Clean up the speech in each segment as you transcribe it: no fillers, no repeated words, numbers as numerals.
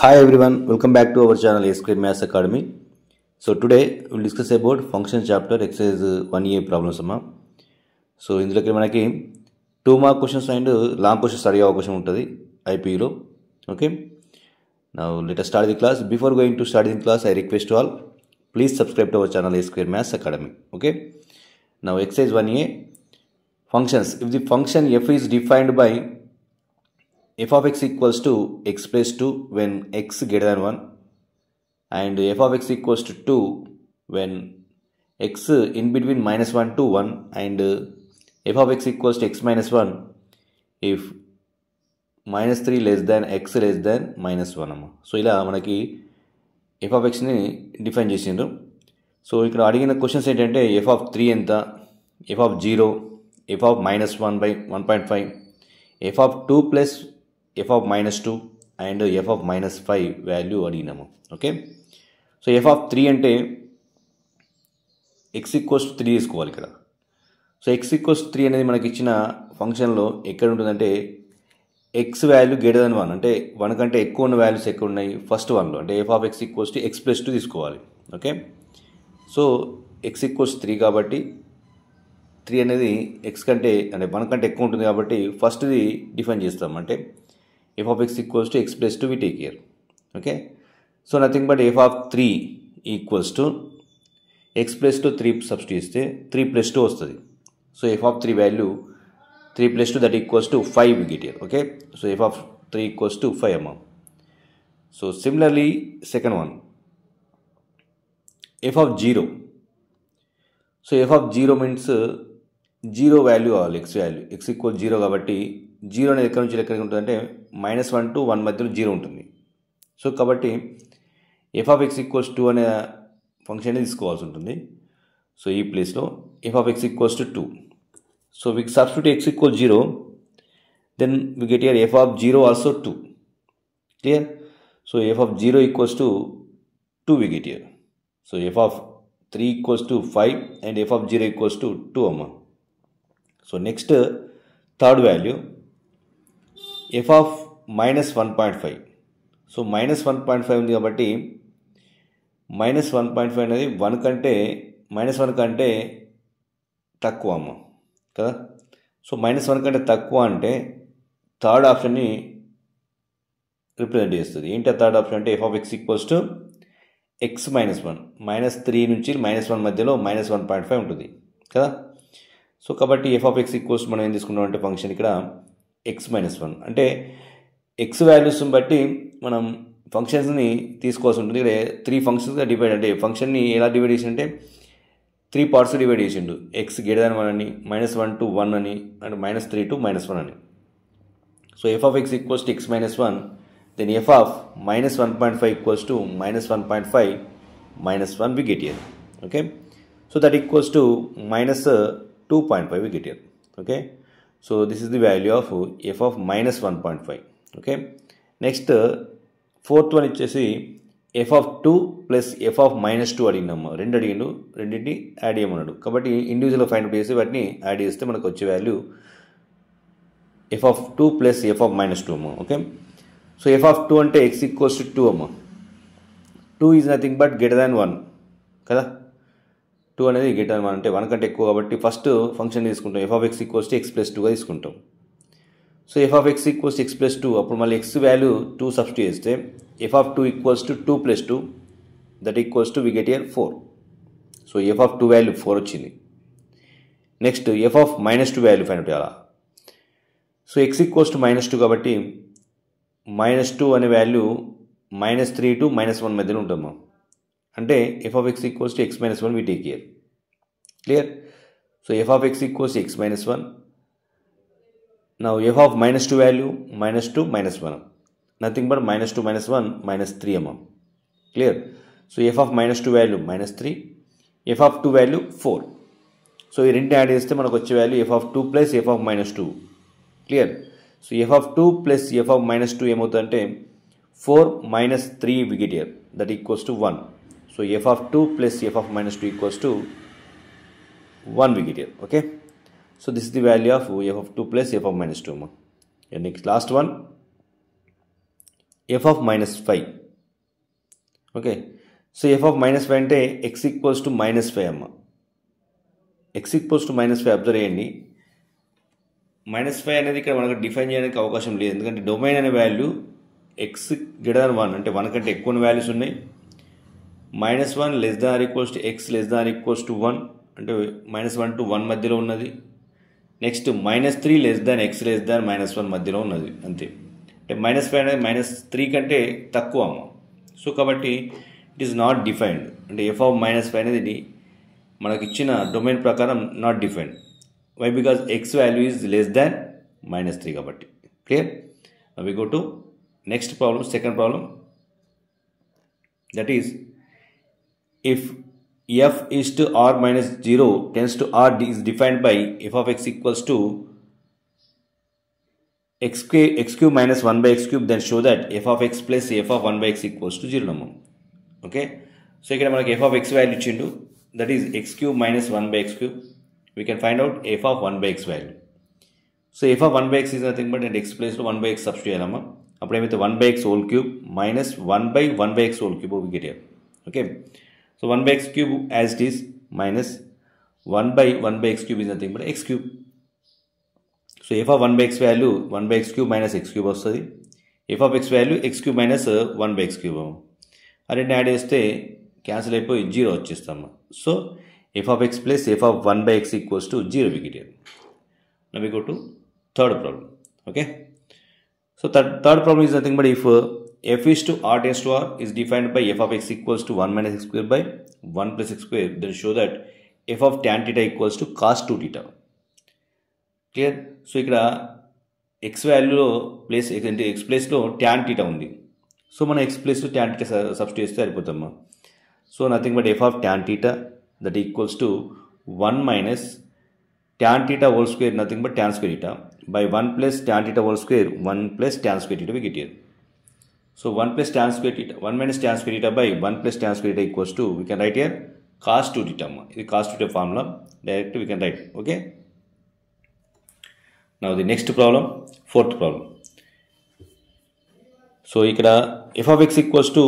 Hi everyone, welcome back to our channel A Square Maths Academy. So today we'll discuss about function chapter exercise 1A problems amma. So ఇందులోకి మనకి 2 mark questions and long questions అడిగే అవకాశం ఉంటుంది IPE లో. Okay. Now let us start the class. Before going to start the class, I request to all please subscribe to our channel A Square Maths Academy. Okay. Now exercise 1A functions. If the function f is defined by f of x equals to x plus 2 when x greater than 1 and f of x equals to 2 when x in between minus 1 to 1 and f of x equals to x minus 1 if minus 3 less than x less than minus 1 అమ్మ. So ఇలా మనకి f of xని define చేసిండ్రు. So ఇక్కడ అడిగిన questions ఏంటంటే f of 3 ఎంత, f of 0, f of minus 1 by 1.5, f of 2 plus f of minus 2 and f of minus 5 value అడిగినాము. ఓకే. సో f of 3 అంటే x ఈక్వల్స్ టు 3 తీసుకోవాలి ఇక్కడ. సో x ఈక్వల్స్ 3 అనేది మనకి ఇచ్చిన ఫంక్షన్లో ఎక్కడ ఉంటుందంటే x వాల్యూ గ్రేటర్ దెన్ 1 అంటే 1 కంటే ఎక్కువ ఉన్న వాల్యూస్ ఎక్కడ ఉన్నాయి ఫస్ట్ వన్లో అంటే f of x equals to x plus 2 తీసుకోవాలి. ఓకే. సో x ఈక్వల్స్ 3 కాబట్టి 3 అనేది x కంటే అంటే 1 కంటే ఎక్కువ ఉంటుంది కాబట్టి ఫస్ట్ది డిఫైన్ చేస్తాం అంటే f of x equals to x plus 2 we take here. Okay. So nothing but f of 3 equals to x plus 2 3 substitute 3 plus 2 వస్తుంది. So f of 3 value 3 plus 2 that equals to 5 we get here. Okay. So f of 3 equals to 5 amount. So similarly second one f of 0. So f of 0 means 0 value all x value x equals 0 కాబట్టి 0 అనేది ఎక్కడి నుంచి ఎక్కడికి ఉంటుందంటే -1 to 1 మధ్యలో 0 ఉంటుంది. So కాబట్టి f of x equals 2 అనే ఫంక్షన్ తీసుకోవాల్సి ఉంటుంది. సో ఈ ప్లేస్లో f of x equals to 2. So we substitute x equals 0 then we get here f of 0 also 2. Clear? So f of 0 equals to 2 we get here. So f of 3 equals to 5 and f of 0 equals to 2 amma. So next third value f of minus 1.5. So minus 1.5 ఉంది కాబట్టి minus 1.5 అనేది 1 కంటే -1 కంటే తక్కువ అమ్మ కదా. So -1 కంటే తక్కువ అంటే థర్డ్ ఆప్షన్ని రిప్రజెంట్ చేస్తుంది. ఏంటి థర్డ్ ఆప్షన్ అంటే f of x equals to x minus 1 -3 నుంచి -1 మధ్యలో -1.5 ఉంటుంది కదా. సో కాబట్టి f of x ఈక్వల్స్ మనం ఏం తీసుకున్నాం అంటే ఫంక్షన్ ఇక్కడ x minus 1 అంటే x వాల్యూస్ని బట్టి మనం ఫంక్షన్స్ని తీసుకోవాల్సి ఉంటుంది. ఇక్కడ 3 ఫంక్షన్స్గా డివైడ్ అంటే ఫంక్షన్ని ఎలా డివైడ్ చేసిందంటే 3 పార్ట్స్ డివైడ్ చేసిండు. x గ్రేటర్ దాన్ 1 అని, -1 to 1 అని అండ్ -3 to -1 అని. So f of x equals to x minus 1 then f of -1.5 equals to -1.5 -1 we get here. Okay. So that equals to -2.5 we get here. Okay. So this is the value of f of -1.5. Okay. Next fourth one వచ్చేసి f of 2 plus f of -2 అడిగినాము. రెండు అడిగిండు, రెండింటిని add చేయమన్నాడు కాబట్టి ఇండివిజువల్గా find out చేసి వాటిని add చేస్తే మనకు వచ్చే value f of 2 plus f of -2 అమ్మ. ఓకే. సో f of 2 అంటే x ఈక్వల్స్ టు 2 అమ్మ. 2 is nothing but greater than 1 కదా. 2 అనేది గ్రేటర్ దాన్ 1 అంటే 1 కంటే ఎక్కువ కాబట్టి ఫస్ట్ ఫంక్షన్ తీసుకుంటాం f of x equals to x plus 2గా తీసుకుంటాం. So f of x equals to x plus 2 అప్పుడు మళ్ళీ x వాల్యూ 2 సబ్స్టిట్యూట్ చేస్తే f of 2 equals to 2 plus 2 that equals to we get here 4. So f of 2 value 4 వచ్చింది. Next f of -2 value find out చేయాలా. So x equals to -2 కాబట్టి -2 అనే value -3 to -1 మధ్యలో ఉంటాము అంటే f of x equals to x minus 1 we take here. Clear? So f of x equals to x minus 1. Now f of -2 value -2 -1 nothing but -2 -1 -3 అమ్మ. Clear? So f of -2 value -3, f of 2 value 4. So ఈ రెండు add చేస్తే మనకు వచ్చే value f of 2 plus f of -2. Clear? So f of 2 plus f of -2 ఏమవుతుందంటే 4 - 3 we get here that equals to 1. So f of 2 plus f of -2 equals to 1 we get here. Okay. So this is the value of f of 2 plus f of -2. And next last one F of -5. Okay, so F of -5 అంటే X equals to -5 అమ్మ. X equals to -5 observe చేయండి. -5 అనేది ఇక్కడ మనకు define చేయడానికి అవకాశం లేదు, ఎందుకంటే డొమైన్ అనే వాల్యూ ఎక్స్ గ్రేటర్ 1 అంటే 1 కంటే ఎక్కువ వాల్యూస్ ఉన్నాయి. -1 less than or equals to X less than or equals to 1 అంటే -1 to 1 మధ్యలో ఉన్నది. Next -3 less than x less than -1 మధ్యలో ఉన్నది అంతే. అంటే -5 అనేది -3 కంటే తక్కువ అమ్మ. సో కాబట్టి ఇట్ ఈస్ నాట్ డిఫైన్డ్, అంటే ఎఫ్ ఆఫ్ -5 అనేది మనకి ఇచ్చిన డొమైన్ ప్రకారం not defined. Why? Because x value is less than -3 కాబట్టి. Clear? We go to next problem, second problem. That is if f is to r minus 0 tends to r is defined by f of x equals to x cube minus 1 by x cube, then show that f of x plus f of 1 by x equals to 0 నమ్మ. Okay, so ఇక్కడ మనకి f of x value ఇచ్చిండు, that is x cube minus 1 by x cube. We can find out f of 1 by x value. So f of 1 by x is nothing but x place లో 1 by x substitute చేయాలమ్మా. అప్పుడు ఏమైతే 1 by x whole cube minus 1 by 1 by x whole cube we get here. Okay, so 1 by x cube as it is minus 1 by x cube is nothing but x cube. So f of 1 by x value 1 by x cube minus x cube వస్తుంది. f of x value x cube minus 1 by x cube. ఆ రెండు add చేస్తే cancel అయిపోయి 0 వచ్చేస్తాము. So f of x plus f of 1 by x equals to 0 we get here. Now we go to third problem. Okay, so third problem is nothing but if f is to r tends to r is defined by f of x equals to 1 minus x square by 1 plus x square, then show that f of tan theta equals to cos 2 theta. Clear? So ఇక్కడ x వాల్యూలో place అంటే x ప్లేస్లో tan theta ఉంది. So మనం x ప్లేస్లో tan theta substitute చేస్తే సరిపోతామా. So nothing but f of tan theta that equals to 1 minus tan theta whole square, nothing but tan square theta by 1 plus tan theta whole square 1 plus tan square theta we get here. So 1 plus tan square theta 1 minus tan square theta by 1 plus tan square theta equals to, we can write here cos 2 theta. This cos 2 theta formula direct we can write. Okay, now the next problem, fourth problem. So ikkada f of x equals to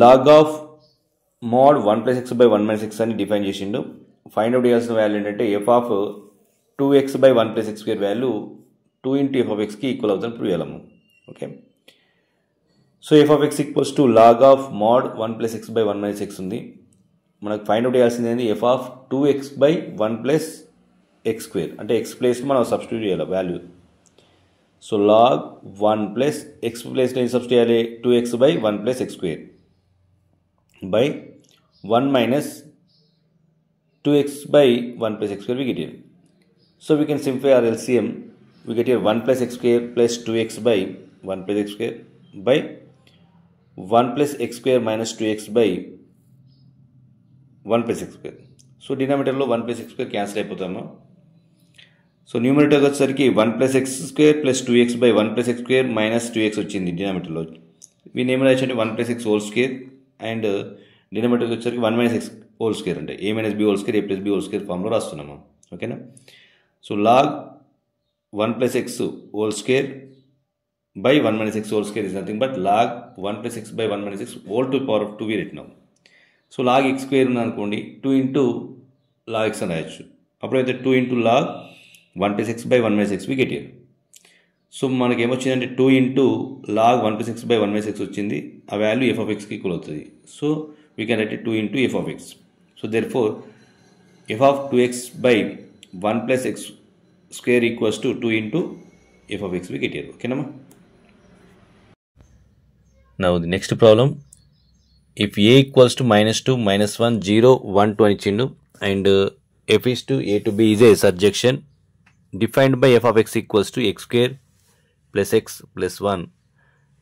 log of mod 1 plus x by 1 minus x అని define చేసిండు. Find out చేయాల్సిన value ఏంటంటే f of 2x by 1 plus x square value 2 into f of x కి equal అవుతుందని prove చేయాలము. Okay, so f of x equals to log of mod 1 plus x by 1 minus x ఉంది. మనకు find out చేయాల్సింది ఏంటి? f of 2x by 1 plus x square అంటే x ప్లేస్లో మనం సబ్స్టిట్యూట్ చేయాలి value. So log 1 plus x ప్లేస్లో ఏం సబ్స్టిట్యూట్ చేయాలి? 2x by 1 plus x square by 1 minus 2x by 1 plus x square we get here. So we can simplify our LCM. We get here 1 plus x square plus 2x by 1 plus x square by 1 plus x square minus 2x by 1 plus x square. So డినామినేటర్లో 1 plus x square cancel అయిపోతాము. So న్యూమరేటర్కి వచ్చేసరికి 1 plus x square plus 2x by 1 plus x square minus 2x వచ్చింది డినామినేటర్లో. వీని ఏమైనా రాయొచ్చండి 1 plus x whole square and డినామినేటర్కి వచ్చేసరికి 1 minus x whole square అంటే a minus b whole square a plus b whole square ఫామ్లో రాస్తున్నాము. ఓకేనా? So log 1 plus x whole square by 1 minus x whole square is nothing but log 1 plus x by 1 minus x whole to the power of 2 we written now. So log x square ఉంది అనుకోండి 2 into log x అని రాయొచ్చు. అప్పుడైతే 2 into log 1 plus x by 1 minus x we get here. So మనకి ఏమొచ్చిందంటే 2 into log 1 plus x by 1 minus x వచ్చింది. ఆ value f of x కి equal అవుతుంది. So we can write it 2 into f of x. So therefore f of 2x by 1 plus x square equals to 2 into f of x we get here. Okay nama? Now the next problem, if a equals to -2, -1, 0, 1, 2 అని ఇచ్చిండు and f is to a to b is a surjection defined by f of x equals to x square plus x plus 1,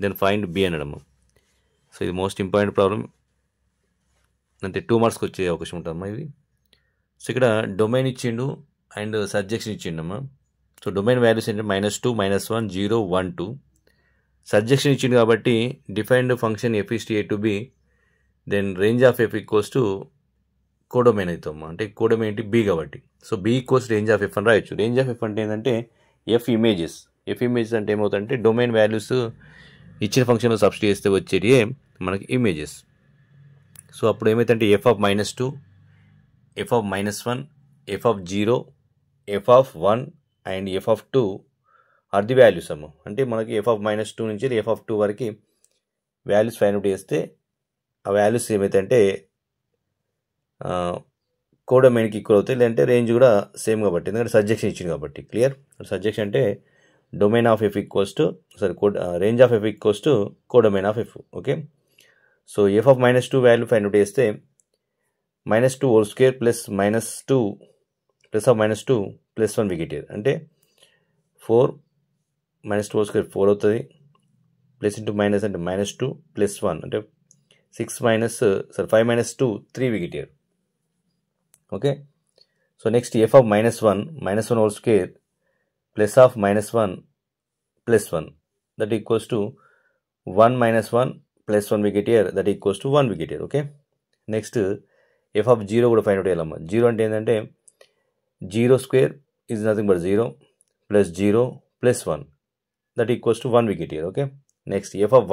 then find b అనడము. So ఇది most important problem, అంటే 2 మార్క్స్కి వచ్చే అవకాశం ఉంటుందమ్మా ఇది. So ఇక్కడ డొమైన్ ఇచ్చిండు and surjection ఇచ్చిండమ్మా. సో డొమైన్ వాల్యూస్ ఏంటంటే -2, -1, 0, 1, 2. సబ్జెక్షన్ ఇచ్చిండు కాబట్టి defined function f is to a to b, then range of f equals to codomain అవుతామా, అంటే కోడొమైన్ ఏంటి b కాబట్టి. So b equals range of f అని రాయొచ్చు. రేంజ్ ఆఫ్ f అంటే ఏంటంటే f ఇమేజెస్ అంటే ఏమవుతుందంటే డొమైన్ వాల్యూస్ ఇచ్చిన ఫంక్షన్లో సబ్స్టిట్యూట్ చేస్తే వచ్చేటి మనకి ఇమేజెస్. సో అప్పుడు ఏమైతే f of -2, F of -1, F of 0, f of 1 and f of 2 are the values అమ్మ. అంటే మనకి ఎఫ్ ఆఫ్ -2 నుంచి ఎఫ్ ఆఫ్ 2 వరకు వాల్యూస్ ఫైండ్ అవుట్ చేస్తే ఆ వాల్యూస్ ఏమైతే కోడొమైన్కి ఈక్వల్ అవుతాయి, లేదంటే రేంజ్ కూడా సేమ్ కాబట్టి, ఎందుకంటే సబ్జెక్షన్ ఇచ్చింది కాబట్టి. క్లియర్? సబ్జెక్షన్ అంటే domain of F equals to range of F equals to codomain of F. Okay, so F of -2 value find out చేస్తే -2 whole square plus -2 plus of -2 plus 1 wicket. అంటే 4 -2 whole square 4 అవుతుంది, plus into minus అంటే -2 plus 1 అంటే 5 -2 3 wicket. Okay, so next F of -1 whole square plus of -1 plus 1 that equals to 1 -1 plus 1 wicket that equals to 1 wicket. Okay, next F of 0 కూడా find out చేయాలమ్మా. 0 అంటే ఏంటంటే 0 square is nothing but 0 plus 0 plus 1 that equals to 1 wicket. Okay, next F of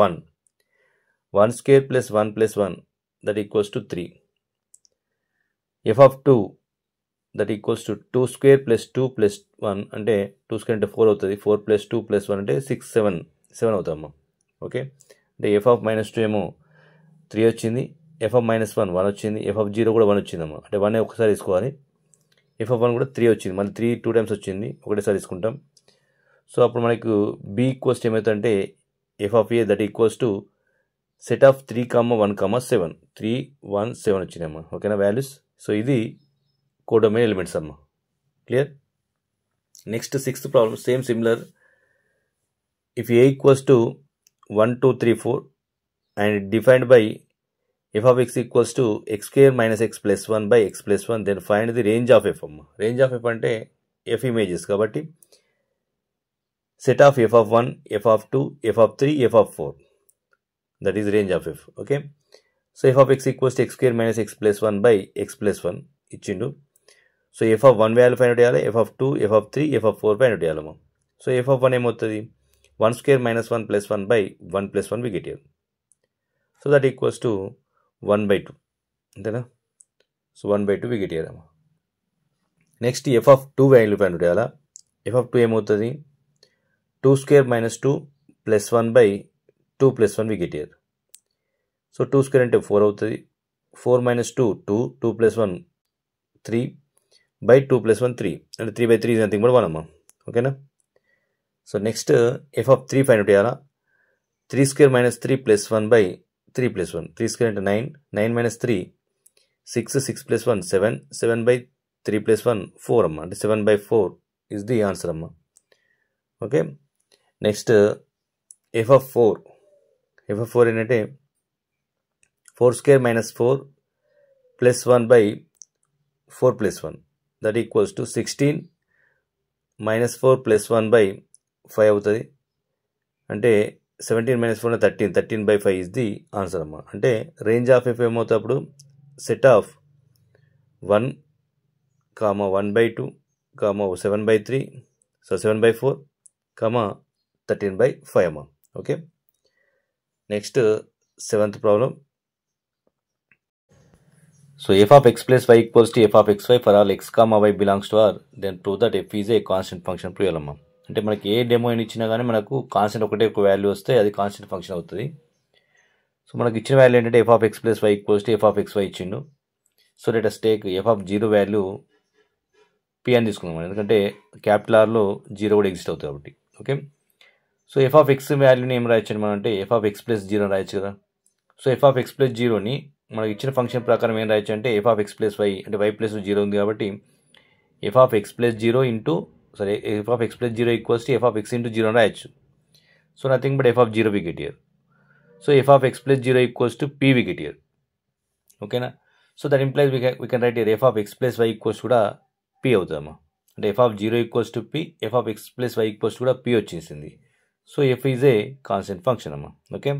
1 square plus 1 plus 1 that equals to 3. F of 2 that equals to 2 square plus 2 plus 1 అంటే 2 square అంటే 4 అవుతుంది, 4 plus 2 plus 1 అంటే 6 7 అవుతామమ్మా. Okay, అంటే f of -2 ఏమో 3 వచ్చింది, F of -1 1 వచ్చింది, F of 0 కూడా 1 వచ్చిందమ్మా. అంటే 1 ఒకసారి తీసుకోవాలి, ఎఫ్ ఆఫ్ 1 కూడా 3 వచ్చింది, మళ్ళీ 3 2 టైమ్స్ వచ్చింది, ఒకటేసారి తీసుకుంటాం. సో అప్పుడు మనకు బి ఈక్వల్స్ ఏమవుతుందంటే F of A that equals to set of 3, 1, 7 3 1 7 వచ్చినాయమ్మా. ఓకేనా వాల్యూస్? సో ఇది కోడొమైన్ ఎలిమెంట్స్ అమ్మా. Clear? Next 6th problem same similar. If A equals to 1 2 3 4 and defined by F of X equals to X square minus X plus 1 by X plus 1 then find the range of F అమ్మ. Range of F అంటే F images కాబట్టి set of F of 1, F of 2, F of 3, F of 4 that is range of F. Okay, so F of X equals to X square minus X plus 1 by X plus 1 ఇచ్చిండు. So F of 1 value find out చేయాలి, F of 2, F of 3, F of 4 find out చేయాలమ్మా. So F of 1 ఏమవుతుంది 1 square minus 1 plus 1 by 1 plus 1 wicket. So that equals to 1/2 అంతేనా? So 1/2 wicket అమ్మా. Next F of 2 value find out చేయాలా. F of 2 ఏమవుతుంది 2 square minus 2 plus 1 by 2 plus 1 wicket. So 2 square అంటే 4 అవుతుంది, 4 minus 2 2, 2 plus 1 3 by 2 plus 1 3 అంటే 3/3 is nothing but 1 అమ్మా. ఓకేనా? So next F of 3 find out చేయాలా. 3 square minus 3 plus 1 by 3 plus 1 3 square అంటే 9, 9 minus 3 6, 6 plus 1 7, 7 by 3 plus 1 4 అమ్మా. అంటే 7/4 is the answer అమ్మా. ఓకే, నెక్స్ట్ ఎఫ్ ఆఫ్ 4 ఏంటంటే 4 square minus 4 plus 1 by 4 plus 1 that equals to 16 minus 4 plus 1 by 5 అవుతుంది. అంటే 17 minus 4 13, 13/5 is the answer అమ్మా. అంటే range of F ఏమవుతుంది అప్పుడు సెట్ ఆఫ్ 1, 1/2, 7/3 సో 7/4, 13/5 అమ్మా. Okay, next 7th problem. So F of X plus why equals to F of X Y for all X Y belongs to R then prove that F is a constant function prove చేయాలమ్మా. అంటే మనకి ఏ demo ఇచ్చినా కానీ మనకు constant ఒక value వస్తే అది constant function అవుతుంది. సో మనకి ఇచ్చిన వాల్యూ ఏంటంటే f of X plus why equals to F of X y ఇచ్చిండు. So let us take f of 0 value p అని తీసుకున్నాం, ఎందుకంటే క్యాపిటల్ ఆర్లో 0 కూడా ఎగ్జిస్ట్ అవుతుంది కాబట్టి. Okay, so F of X వాల్యూని ఏం రాయొచ్చు మనం అంటే ఎఫ్ ఆఫ్ ఎక్స్ ప్లస్ 0 రాయొచ్చు కదా. So F of X plus 0ని మనకి ఇచ్చిన ఫంక్షన్ ప్రకారం ఏం రాయొచ్చు అంటే f of X plus y అంటే వై ప్లస్ 0 ఉంది కాబట్టి f of X plus 0 into f of X plus 0 equals to F of x into 0 రాయొచ్చు. So nothing but f of 0 wicket year. So F of X plus 0 equals to p wicket year. ఓకేనా? So that implies we can write here f of X plus why equals కూడా p అవుతుందమ్మా. అంటే f of 0 equals to p, f of X plus why equals కూడా p వచ్చేసింది. So f is a constant function అమ్మా. Okay.